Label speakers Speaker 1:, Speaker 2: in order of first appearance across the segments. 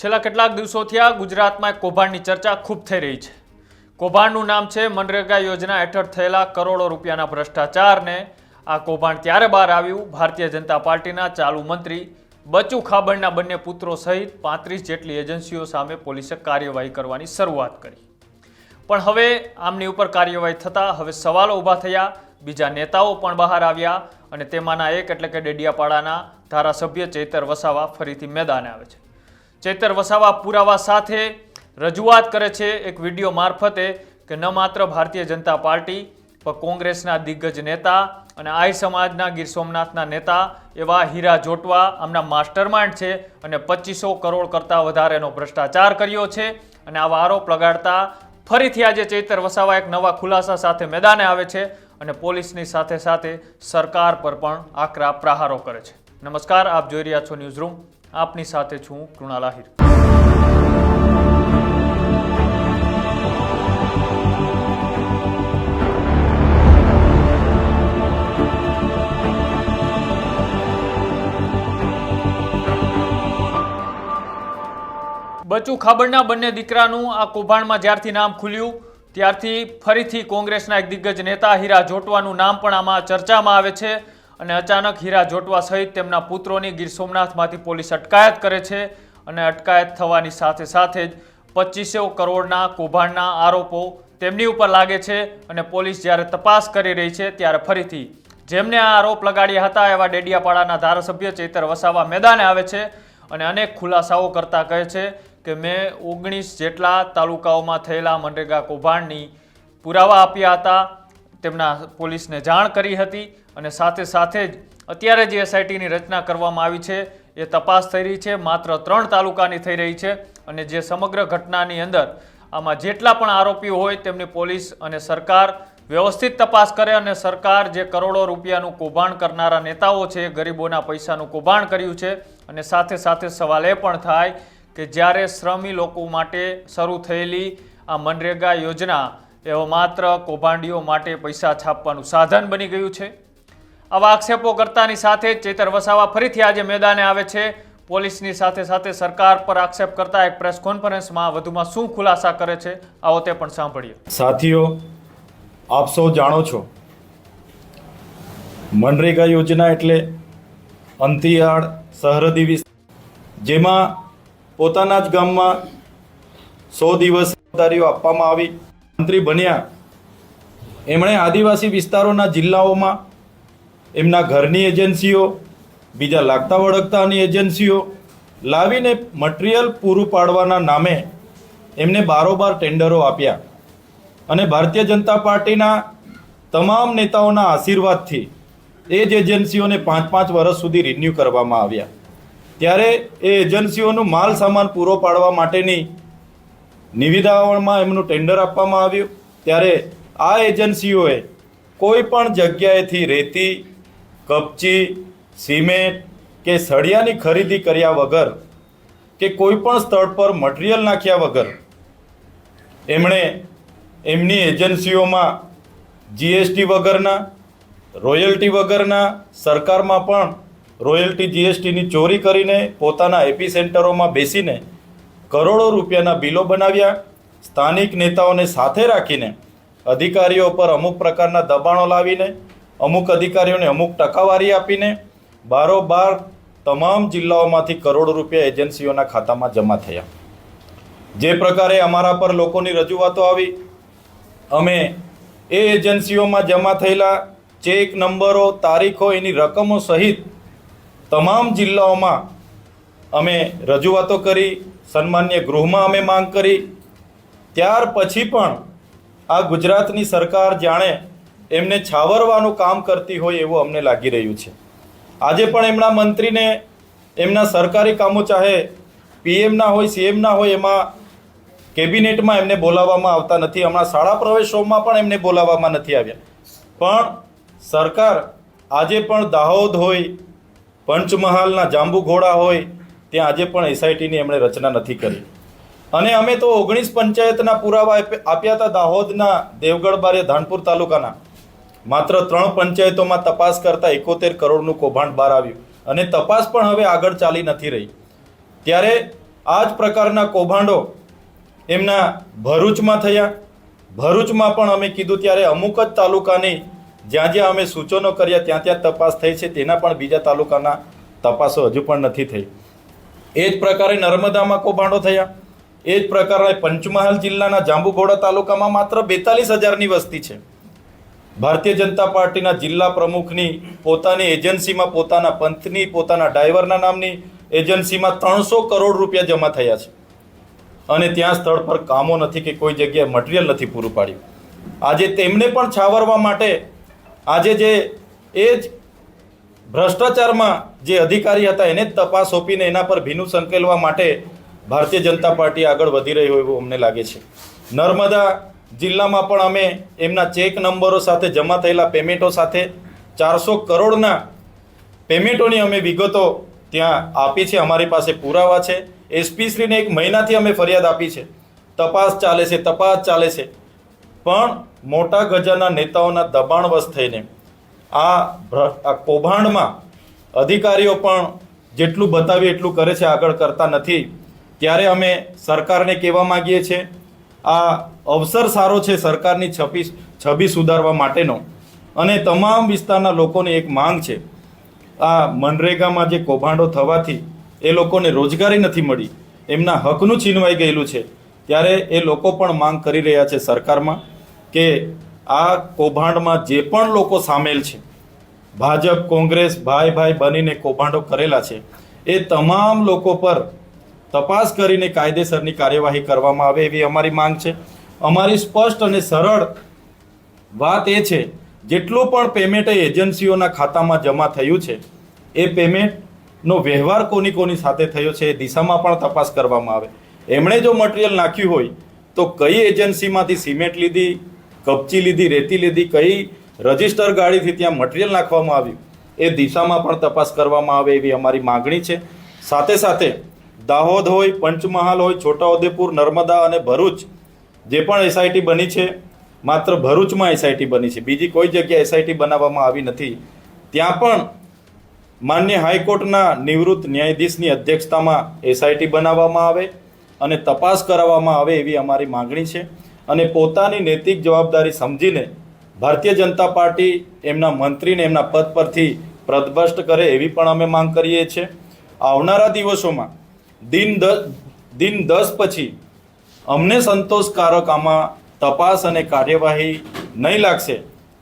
Speaker 1: છેલ્લા કેટલાક દિવસોથી આ ગુજરાતમાં એક કૌભાંડની ચર્ચા ખૂબ થઈ રહી છે। કૌભાંડનું નામ છે મનરેગા યોજના હેઠળ થયેલા કરોડો રૂપિયાના ભ્રષ્ટાચારને। આ કૌભાંડ ત્યારે બહાર આવ્યું ભારતીય જનતા પાર્ટીના ચાલુ મંત્રી બચુ ખાબડના બંને પુત્રો સહિત 35 જેટલી એજન્સીઓ સામે પોલીસે કાર્યવાહી કરવાની શરૂઆત કરી। પણ હવે આમની ઉપર કાર્યવાહી થતા હવે સવાલો ઊભા થયા। બીજા નેતાઓ પણ બહાર આવ્યા અને તેમાંના એક એટલે કે ડેડિયાપાડાના ધારાસભ્ય ચૈતર વસાવા ફરીથી મેદાને આવે છે। ચૈતર વસાવા પુરાવા સાથે રજૂઆત કરે છે એક વિડીયો મારફતે કે ન માત્ર ભારતીય જનતા પાર્ટી પણ કોંગ્રેસના દિગ્ગજ નેતા અને આઈ સમાજના ગીર સોમનાથના નેતા એવા હીરા જોટવા આમના માસ્ટરમાઇન્ડ છે અને 2500 કરોડ કરતાં વધારેનો ભ્રષ્ટાચાર કર્યો છે। અને આવા આરોપ લગાડતા ફરીથી આજે ચૈતર વસાવા એક નવા ખુલાસા સાથે મેદાને આવે છે અને પોલીસની સાથે સાથે સરકાર પર પણ આકરા પ્રહારો કરે છે। નમસ્કાર, આપ જોઈ રહ્યા છો ન્યૂઝ રૂમ। આપની સાથે છું કૃણાલ આહિર। બચુ ખાબડના બંને દીકરાનું આ કૌભાંડમાં જ્યારથી નામ ખુલ્યું ત્યારથી ફરીથી કોંગ્રેસના એક દિગ્ગજ નેતા હીરા જોટવાનું નામ પણ આમાં ચર્ચામાં આવે છે। અને અચાનક હીરા જોટવા સહિત તેમના પુત્રોની ગીર સોમનાથમાંથી પોલીસ અટકાયત કરે છે અને અટકાયત થવાની સાથે સાથે જ 2500 કરોડના કૌભાંડના આરોપો તેમની ઉપર લાગે છે। અને પોલીસ જ્યારે તપાસ કરી રહી છે ત્યારે ફરીથી જેમને આ આરોપ લગાડ્યા હતા એવા ડેડિયાપાડાના ધારાસભ્ય ચૈતર વસાવા મેદાને આવે છે અને અનેક ખુલાસાઓ કરતા કહે છે કે મેં 19 જેટલા તાલુકાઓમાં થયેલા મનરેગા કૌભાંડની પુરાવા આપ્યા હતા, તેમના પોલીસને જાણ કરી હતી અને સાથે સાથે જ અત્યારે જે એસઆઈટીની રચના કરવામાં આવી છે એ તપાસ થઈ રહી છે। માત્ર 3 તાલુકાની થઈ રહી છે અને જે સમગ્ર ઘટનાની અંદર આમાં જેટલા પણ આરોપીઓ હોય તેમની પોલીસ અને સરકાર વ્યવસ્થિત તપાસ કરે અને સરકાર જે કરોડો રૂપિયાનું કૌભાંડ કરનારા નેતાઓ છે ગરીબોના પૈસાનું કૌભાંડ કર્યું છે। અને સાથે સાથે સવાલ એ પણ થાય કે જ્યારે શ્રમી લોકો માટે શરૂ થયેલી આ મનરેગા યોજના એવો માત્ર કૌભાંડીઓ માટે પૈસા છાપવાનું સાધન બની ગયું છે। આવા આક્ષેપો કરતાની સાથે ચૈતર વસાવા ફરીથી આજે મેદાને આવે છે। પોલીસની સાથે સાથે સરકાર પર આક્ષેપ કરતા એક પ્રેસ કોન્ફરન્સમાં વધુમાં શું ખુલાસા કરે છે આવો તે પણ સાંભળીએ।
Speaker 2: સાથીઓ, આપ સૌ જાણો છો મનરેગા યોજના એટલે અંતરિયાળ સરહદી વિસ્તાર જેમાં પોતાના જ ગામમાં 100 દિવસ જવાબદારીઓ આપવામાં આવી। મંત્રી બન્યા એમણે આદિવાસી વિસ્તારોના જિલ્લાઓમાં એમના ઘરની એજન્સીઓ, બીજા લાગતા વળગતાની એજન્સીઓ લાવીને મટીરિયલ પૂરું પાડવાના નામે એમને બારોબાર ટેન્ડરો આપ્યા અને ભારતીય જનતા પાર્ટીના તમામ નેતાઓના આશીર્વાદથી એ જ એજન્સીઓને 5-5 વર્ષ સુધી રિન્યૂ કરવામાં આવ્યા। ત્યારે એ એજન્સીઓનું માલ સામાન પૂરો પાડવા માટેની નિવિદાઓમાં એમનું ટેન્ડર આપવામાં આવ્યું। ત્યારે આ એજન્સીઓએ કોઈ પણ જગ્યાએથી રેતી, કપચી, સિમેન્ટ કે સળિયાની ખરીદી કર્યા વગર કે કોઈ પણ સ્થળ પર મટીરિયલ નાખ્યા વગર એમણે એમની એજન્સીઓમાં જીએસટી વગરના, રોયલ્ટી વગરના, સરકારમાં પણ રોયલ્ટી જીએસટીની ચોરી કરીને પોતાના એપી સેન્ટરોમાં બેસીને કરોડો રૂપિયાના બિલો બનાવ્યા। સ્થાનિક નેતાઓને સાથે રાખીને અધિકારીઓ પર અમુક પ્રકારના દબાણો લાવીને અમુક અધિકારીઓને અમુક ટકાવારી આપીને બારોબાર તમામ જિલ્લાઓમાંથી કરોડો રૂપિયા એજન્સીઓના ખાતામાં જમા થયા। જે પ્રકારે અમારા પર લોકોની રજૂઆતો આવી, અમે એ એજન્સીઓમાં જમા થયેલા ચેક નંબરો, તારીખો, એની રકમો સહિત તમામ જિલ્લાઓમાં અમે રજૂઆતો કરી, સન્માન્ય ગૃહમાં અમે માંગ કરી। ત્યાર પછી પણ આ ગુજરાતની સરકાર જાણે એમને છાવરવાનું કામ કરતી હોય એવું અમને લાગી રહ્યું છે। આજે પણ એમના મંત્રીને એમના સરકારી કામો ચાહે પીએમના હોય, સીએમના હોય, એમાં કેબિનેટમાં એમને બોલાવવામાં આવતા નથી। હમણાં શાળા પ્રવેશોમાં પણ એમને બોલાવવામાં નથી આવ્યા। પણ સરકાર આજે પણ દાહોદ હોય, પંચમહાલના જાંબુઘોડા હોય ત્યાં આજે પણ એસઆઈટીની એમણે રચના નથી કરી। અને અમે તો 19 પંચાયતના પુરાવા આપ્યા હતા। દાહોદના દેવગઢ બારિયા ધાનપુર તાલુકાના માત્ર 3 પંચાયતોમાં તપાસ કરતા 71 કરોડનું કૌભાંડ બહાર આવ્યું અને તપાસ પણ હવે આગળ ચાલી નથી રહી। ત્યારે આ જ પ્રકારના કૌભાંડો એમના ભરૂચમાં થયા. ભરૂચમાં પણ અમે કીધું ત્યારે અમુક જ તાલુકાની જ્યાં જ્યાં અમે સૂચનો કર્યા ત્યાં ત્યાં તપાસ થઈ છે, તેના પણ બીજા તાલુકાના તપાસો હજુ પણ નથી થઈ. એ જ પ્રકારે નર્મદામાં કૌભાંડો થયા. એ જ પ્રકારે પંચમહાલ જિલ્લાના જાંબુઘોડા તાલુકામાં માત્ર 42,000ની વસ્તી છે. ભારતીય જનતા પાર્ટીના જિલ્લા પ્રમુખની પોતાની એજન્સીમાં, પોતાના પંથની, પોતાના ડ્રાઈવરના નામની એજન્સીમાં 300 કરોડ રૂપિયા જમા થયા છે અને ત્યાં સ્થળ પર કામો નથી કે કોઈ જગ્યાએ મટીરિયલ નથી પૂરું પાડ્યું. આજે તેમને પણ છાવરવા માટે આજે જે એ જ ભ્રષ્ટાચારમાં જે અધિકારી હતા એને જ તપાસ સોંપીને એના પર ભીનું સંકેલવા માટે ભારતીય જનતા પાર્ટી આગળ વધી રહી હોય એવું અમને લાગે છે. નર્મદા જિલ્લામાં પણ અમે એમના ચેક નંબરો સાથે, જમા થયેલા પેમેન્ટો સાથે 400 કરોડના પેમેન્ટોની અમે વિગતો ત્યાં આપી છે. અમારી પાસે પુરાવા છે. એસપીશ્રીને 1 મહિનાથી અમે ફરિયાદ આપી છે. તપાસ ચાલે છે. પણ મોટા ગજાના નેતાઓના દબાણવશ થઈને આ કૌભાંડમાં અધિકારીઓ પણ જેટલું બતાવીએ એટલું કરે છે, આગળ કરતા નથી. ત્યારે અમે સરકારને કહેવા માગીએ છીએ, આ અવસર સારો છે સરકારની છબી સુધારવા માટેનો. અને તમામ વિસ્તારના લોકોની એક માંગ છે, આ મનરેગામાં જે કૌભાંડો થવાથી એ લોકોને રોજગારી નથી મળી, એમના હકનું છીનવાઈ ગયેલું છે. ત્યારે એ લોકો પણ માંગ કરી રહ્યા છે સરકારમાં કે આ કૌભાંડમાં જે પણ લોકો સામેલ છે, ભાજપ કોંગ્રેસ ભાઈ બનીને કૌભાંડો કરેલા છે, એ તમામ લોકો પર તપાસ કરીને કાયદેસરની કાર્યવાહી કરવામાં આવે એવી અમારી માંગ છે. અમારી સ્પષ્ટ અને સરળ વાત એ છે, જેટલું પણ પેમેન્ટ એજન્સીઓના ખાતામાં જમા થયું છે એ પેમેન્ટનો વ્યવહાર કોની સાથે થયો છે એ દિશામાં પણ તપાસ કરવામાં આવે. એમણે જો મટીરિયલ નાખ્યું હોય તો કઈ એજન્સીમાંથી સિમેન્ટ લીધી, કપચી લીધી, રેતી લીધી, કઈ રજિસ્ટર ગાડીથી ત્યાં મટીરિયલ નાખવામાં આવ્યું એ દિશામાં પણ તપાસ કરવામાં આવે એવી અમારી માગણી છે. સાથે સાથે દાહોદ હોય, પંચમહાલ હોય, છોટાઉદેપુર, નર્મદા અને ભરૂચ જે પણ એસઆઈટી બની છે, માત્ર ભરૂચમાં એસઆઈટી બની છે, બીજી કોઈ જગ્યાએ એસઆઈટી બનાવવામાં આવી નથી. ત્યાં પણ માન્ય હાઈકોર્ટના નિવૃત્ત ન્યાયાધીશની અધ્યક્ષતામાં એસઆઈટી બનાવવામાં આવે અને તપાસ કરાવવામાં આવે એવી અમારી માગણી છે. અને પોતાની નૈતિક જવાબદારી સમજીને ભારતીય જનતા પાર્ટી એમના મંત્રીને એમના પદ પરથી પદભ્રષ્ટ કરે એવી પણ અમે માંગ કરીએ છીએ. આવનારા દિવસોમાં દિન 10 પછી અમને સંતોષકારક આમાં તપાસ અને કાર્યવાહી નહીં લાગશે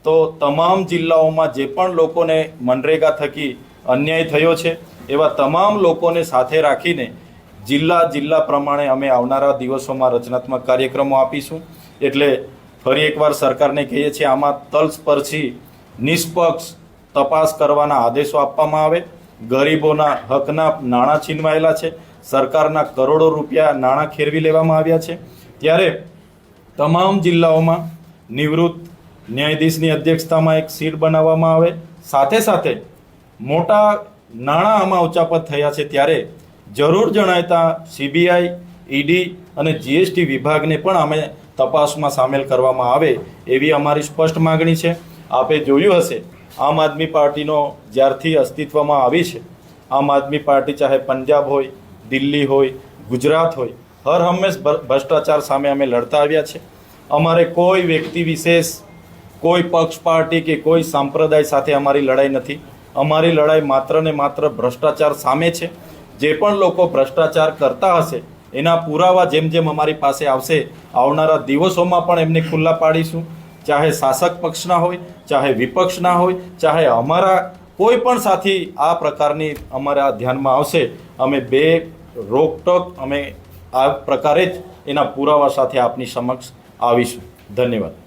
Speaker 2: તો તમામ જિલ્લાઓમાં જે પણ લોકોને મનરેગા થકી અન્યાય થયો છે એવા તમામ લોકોને સાથે રાખીને જિલ્લા પ્રમાણે અમે આવનારા દિવસોમાં રચનાત્મક કાર્યક્રમો આપીશું. એટલે ફરી એકવાર સરકારને કહીએ છીએ, આમાં તલસ્પર્શી નિષ્પક્ષ તપાસ કરવાના આદેશો આપવામાં આવે. ગરીબોના હકના નાણાં છીનવાયેલા છે, સરકારના કરોડો રૂપિયા નાણાં ખેરવી લેવામાં આવ્યા છે. ત્યારે તમામ જિલ્લાઓમાં નિવૃત્ત ન્યાયાધીશની અધ્યક્ષતામાં એક સીટ બનાવવામાં આવે. સાથે સાથે મોટા નાણાં આમાં ઉચાપત થયા છે ત્યારે જરૂર જણાયતા સીબીઆઈ, ઈડી અને જીએસટી વિભાગને પણ અમે તપાસમાં સામેલ કરવામાં આવે એવી અમારી સ્પષ્ટ માગણી છે. આપે જોયું હશે, આમ આદમી પાર્ટીનો જ્યારથી અસ્તિત્વમાં આવી છે, આમ આદમી પાર્ટી ચાહે પંજાબ હોય, દિલ્હી હોય, ગુજરાત હોય, હર હંમેશ ભ્રષ્ટાચાર સામે અમે લડતા આવ્યા છે. અમારે કોઈ વ્યક્તિ વિશેષ, કોઈ પક્ષ પાર્ટી કે કોઈ સંપ્રદાય સાથે અમારી લડાઈ નથી. અમારી લડાઈ માત્ર ને માત્ર ભ્રષ્ટાચાર સામે છે. જે પણ લોકો ભ્રષ્ટાચાર કરતા હશે એના પુરાવા જેમ જેમ અમારી પાસે આવશે, આવનારા દિવસોમાં પણ એમને ખુલ્લા પાડીશું. ચાહે શાસક પક્ષના હોય, ચાહે વિપક્ષના હોય, ચાહે અમારા કોઈ પણ સાથી આ પ્રકારની અમારા ધ્યાનમાં આવશે, અમે બે રોકટોક અમે આ પ્રકારે જ એના પુરાવા સાથે આપની સમક્ષ આવીશું. ધન્યવાદ.